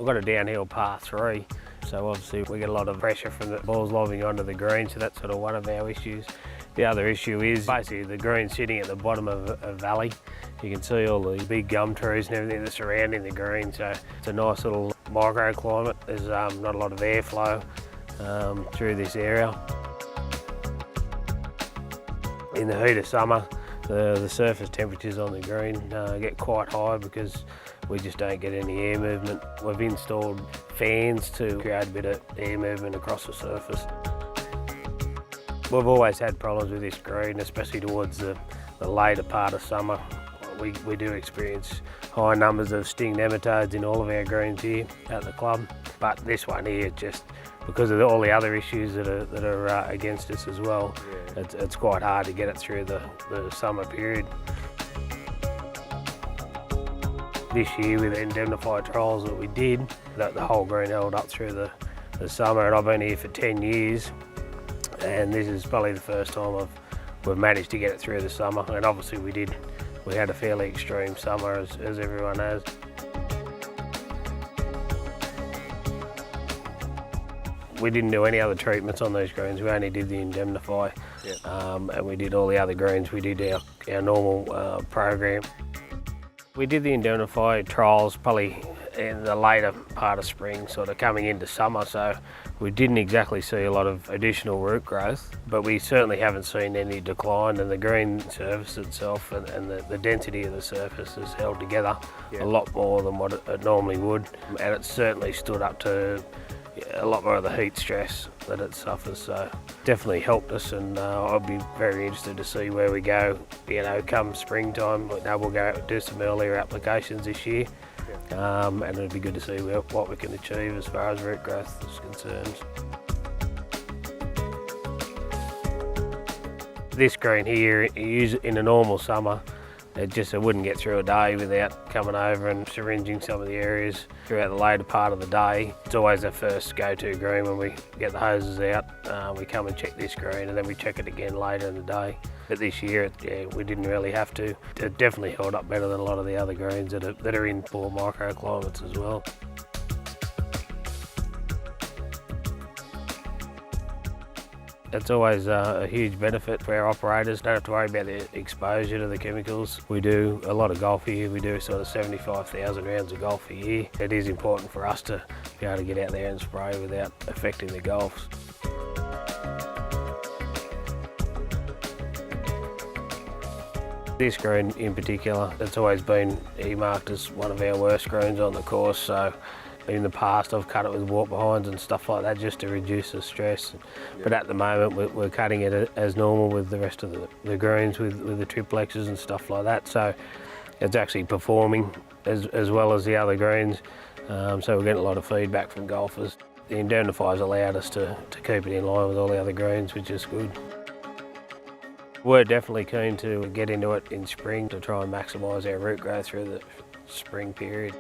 We've got a downhill par 3, so obviously we get a lot of pressure from the balls lobbing onto the green, so that's sort of one of our issues. The other issue is basically the green sitting at the bottom of a valley. You can see all the big gum trees and everything that's surrounding the green, so it's a nice little microclimate. There's not a lot of airflow through this area. In the heat of summer, the surface temperatures on the green get quite high because we just don't get any air movement. We've installed fans to create a bit of air movement across the surface. We've always had problems with this green, especially towards the later part of summer. We do experience high numbers of sting nematodes in all of our greens here at the club, but this one here, just because of all the other issues that are against us as well, it's quite hard to get it through the summer period. This year with the Indemnify trials that we did, the whole green held up through the summer, and I've been here for 10 years, and this is probably the first time we've managed to get it through the summer, and obviously we had a fairly extreme summer as everyone has. We didn't do any other treatments on these greens, we only did the Indemnify, and we did all the other greens. We did our normal program. We did the Indemnify trials probably in the later part of spring, sort of coming into summer, so we didn't exactly see a lot of additional root growth, but we certainly haven't seen any decline, and the green surface itself and the density of the surface has held together a lot more than what it normally would, and it's certainly stood up to a lot more of the heat stress that it suffers, so definitely helped us, and I'll be very interested to see where we go, come springtime. We'll go out and do some earlier applications this year, and it'll be good to see what we can achieve as far as root growth is concerned. This green here, in a normal summer, it wouldn't get through a day without coming over and syringing some of the areas throughout the later part of the day. It's always our first go-to green when we get the hoses out. We come and check this green, and then we check it again later in the day. But this year, we didn't really have to. It definitely held up better than a lot of the other greens that are in poor microclimates as well. It's always a huge benefit for our operators. Don't have to worry about the exposure to the chemicals. We do a lot of golf here. We do sort of 75,000 rounds of golf a year. It is important for us to be able to get out there and spray without affecting the golfs. This green in particular, it's always been earmarked as one of our worst greens on the course, so in the past I've cut it with walk behinds and stuff like that just to reduce the stress. But at the moment we're cutting it as normal with the rest of the greens with the triplexes and stuff like that, so it's actually performing as well as the other greens, so we're getting a lot of feedback from golfers. The Indemnify's allowed us to keep it in line with all the other greens, which is good. We're definitely keen to get into it in spring to try and maximise our root growth through the spring period.